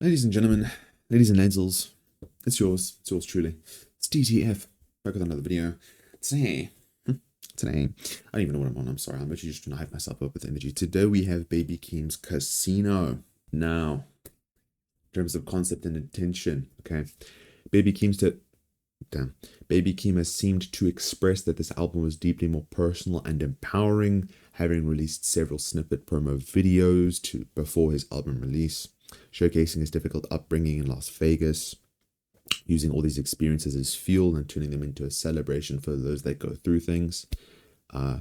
Ladies and gentlemen, ladies and ladles, it's yours truly. It's DTF, back with another video. Today, today, I don't even know what I'm on, I'm sorry, I'm actually just trying to hype myself up with energy. Today we have Baby Keems Casino. Now, in terms of concept and intention, okay, Baby Keems to, damn, Baby Keem has seemed to express that this album was deeply more personal and empowering, having released several snippet promo videos before his album release, showcasing his difficult upbringing in Las Vegas, using all these experiences as fuel and turning them into a celebration for those that go through things. Uh,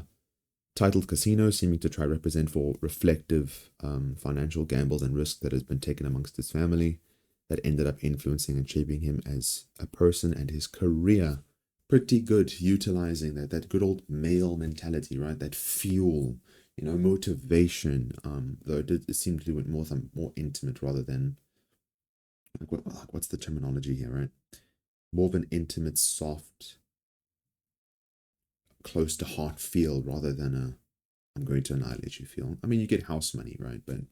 Titled Casino, seeming to try to represent for reflective financial gambles and risk that has been taken amongst his family that ended up influencing and shaping him as a person and his career. Pretty good, utilizing that good old male mentality, right? That fuel, motivation. Though it seemed to be more intimate rather than what's the terminology here, right? More of an intimate, soft, close to heart feel rather than a I'm going to annihilate you feel. I mean, you get house money, right? But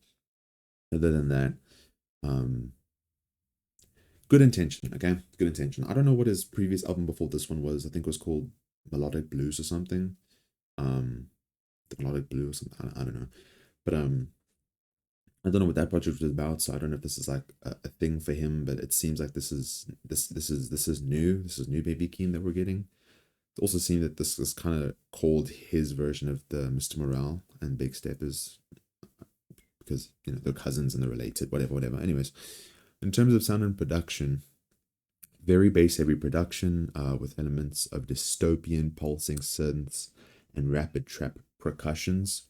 other than that, um, good intention. Okay, good intention. I don't know what his previous album before this one was. I think it was called Melodic Blues or something. Um, the Melodic Blue or something. I don't know, but I don't know what that project was about. So I don't know if this is like a thing for him. But it seems like this is new. This is new Baby Keem that we're getting. It also seemed that this was kind of called his version of the Mr. Morale and Big Steppers because they're cousins and they're related. Whatever. Anyways, in terms of sound and production, very bass heavy production with elements of dystopian pulsing synths and rapid trap percussions.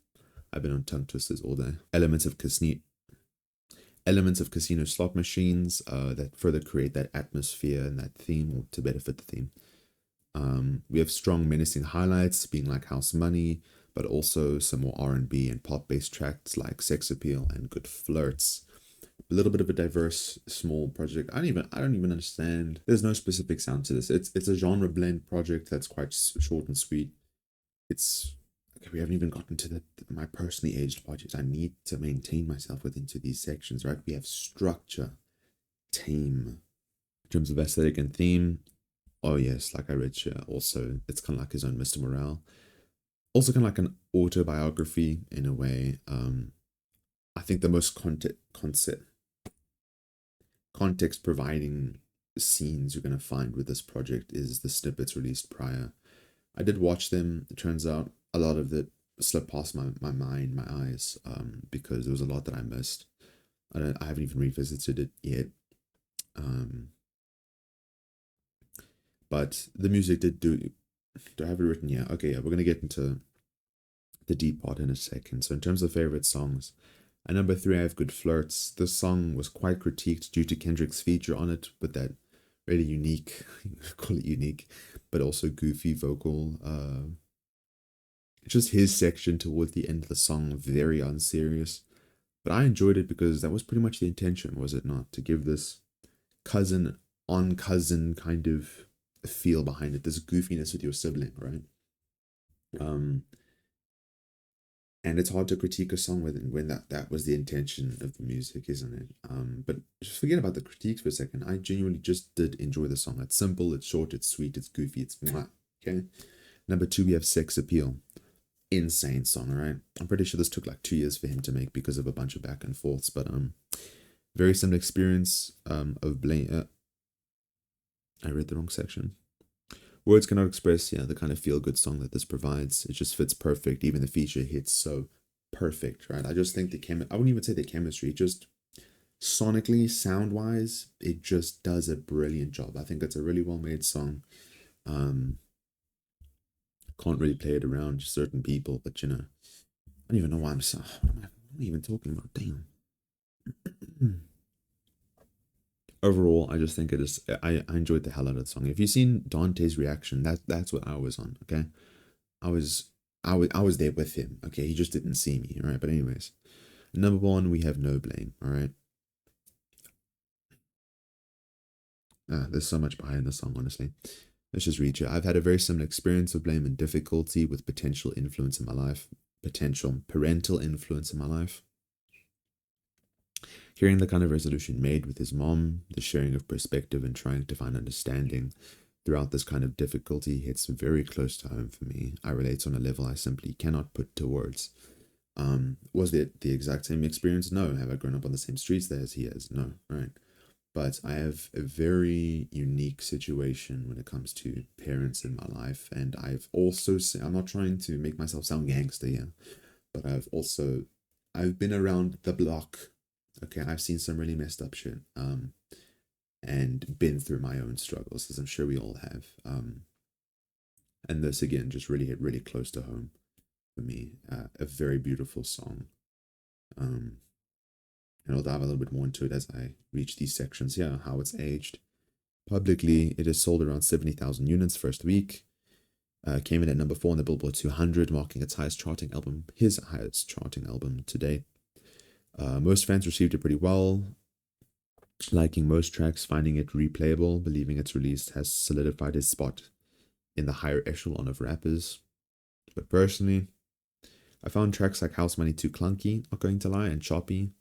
I've been on tongue twisters all day. Elements of casino slot machines that further create that atmosphere and that theme, or to better fit the theme. We have strong menacing highlights being like House Money, but also some more R&B and pop-based tracks like Sex Appeal and Good Flirts. A little bit of a diverse small project. I don't even understand. There's no specific sound to this. It's a genre blend project that's quite short and sweet. It's okay, we haven't even gotten to my personally aged projects. I need to maintain myself within these sections, right? We have structure, tame. In terms of aesthetic and theme, oh yes, like I read here, also it's kind of like his own Mr. Morale. Also kind of like an autobiography in a way. I think the most context providing scenes you're going to find with this project is the snippets released prior. I did watch them. It turns out a lot of it slipped past my mind, my eyes, because there was a lot that I missed. I haven't even revisited it yet. But the music did do. Do I have it written? Yeah. Okay. Yeah. We're gonna get into the deep part in a second. So in terms of favorite songs, at number 3 I have Good Flirts. This song was quite critiqued due to Kendrick's feature on it, with that really unique, call it unique, but also goofy vocal. Just his section towards the end of the song, very unserious. But I enjoyed it because that was pretty much the intention, was it not? To give this cousin on cousin kind of feel behind it, this goofiness with your sibling, right? Um, and it's hard to critique a song when that was the intention of the music, isn't it? But just forget about the critiques for a second. I genuinely just did enjoy the song. It's simple, it's short, it's sweet, it's goofy, it's mwah, okay. Number 2 we have Sex Appeal. Insane song, right? I'm pretty sure this took like 2 years for him to make because of a bunch of back and forths, but very similar experience of blame. I read the wrong section. Words cannot express, the kind of feel good song that this provides. It just fits perfect. Even the feature hits so perfect, right? I just think I wouldn't even say the chemistry, just sonically, sound wise, it just does a brilliant job. I think it's a really well made song. Can't really play it around certain people, but I don't even know why I'm so. What am I even talking about? Damn. Overall, I just think it is. I enjoyed the hell out of the song. If you've seen Dante's reaction, that's what I was on. Okay, I was there with him. Okay, he just didn't see me. All right, but anyways, number 1 we have No Blame. All right. There's so much behind the song, honestly. Let's just read it. I've had a very similar experience of blame and difficulty with potential influence in my life. Potential parental influence in my life. Hearing the kind of resolution made with his mom, the sharing of perspective and trying to find understanding throughout this kind of difficulty hits very close to home for me. I relate on a level I simply cannot put to words. Was it the exact same experience? No. Have I grown up on the same streets there as he has? No, right? But I have a very unique situation when it comes to parents in my life. And I've also, I'm not trying to make myself sound gangster here, but I've been around the block. Okay, I've seen some really messed up shit. And been through my own struggles, as I'm sure we all have. And this again just really hit really close to home for me. A very beautiful song. And I'll dive a little bit more into it as I reach these sections here, how it's aged. Publicly, it has sold around 70,000 units first week. Came in at number 4 on the Billboard 200, marking his highest charting album to date. Most fans received it pretty well, liking most tracks, finding it replayable, believing its release has solidified his spot in the higher echelon of rappers. But personally, I found tracks like House Money too clunky, not going to lie, and choppy.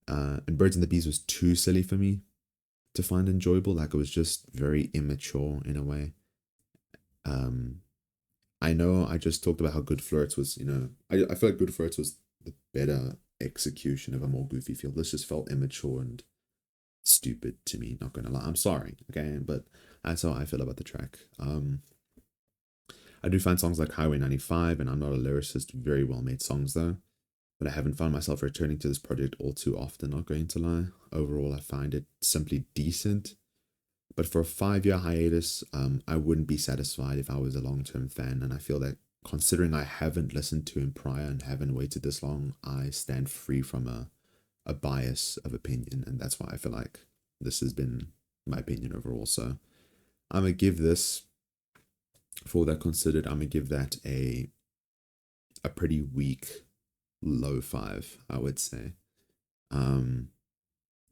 And Birds and the Bees was too silly for me to find enjoyable. Like, it was just very immature in a way. I know I just talked about how Good Flirts was, I feel like Good Flirts was the better execution of a more goofy feel. This just felt immature and stupid to me, not gonna lie. I'm sorry, okay, but that's how I feel about the track. I do find songs like Highway 95 and I'm Not a Lyricist very well made songs though, but I haven't found myself returning to this project all too often, not going to lie. Overall, I find it simply decent, but for a 5-year hiatus, I wouldn't be satisfied if I was a long-term fan, and I feel that considering I haven't listened to him prior and haven't waited this long, I stand free from a bias of opinion, and that's why I feel like this has been my opinion overall. So I'm gonna give this, for all that considered, I'm gonna give that a pretty weak low 5, I would say.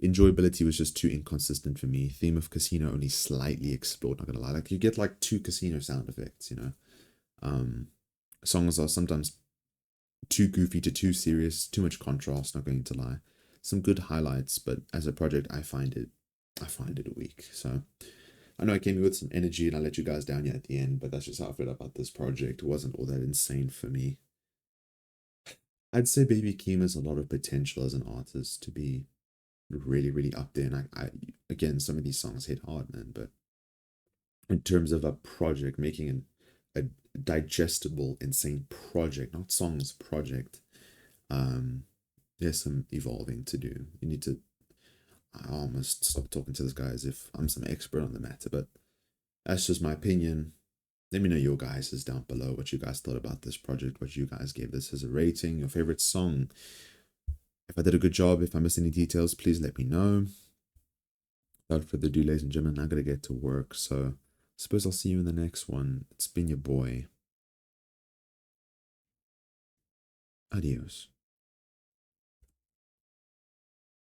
Enjoyability was just too inconsistent for me. Theme of Casino only slightly explored, not gonna lie. Like, you get like 2 casino sound effects, Songs are sometimes too goofy to too serious, too much contrast, not going to lie. Some good highlights, but as a project, I find it weak. So I know I came in with some energy and I let you guys down yet at the end, but that's just how I feel about this project. It wasn't all that insane for me. I'd say Baby Keem has a lot of potential as an artist to be really, really up there. And I again, some of these songs hit hard, man. But in terms of a project, making a digestible, insane project, not songs, project, there's some evolving to do. You need to, I almost stop talking to this guy as if I'm some expert on the matter, but that's just my opinion. Let me know your guys' down below, what you guys thought about this project, what you guys gave this as a rating, your favorite song. If I did a good job, if I missed any details, please let me know. Without further ado, ladies and gentlemen, I'm going to get to work, so I suppose I'll see you in the next one. It's been your boy. Adios.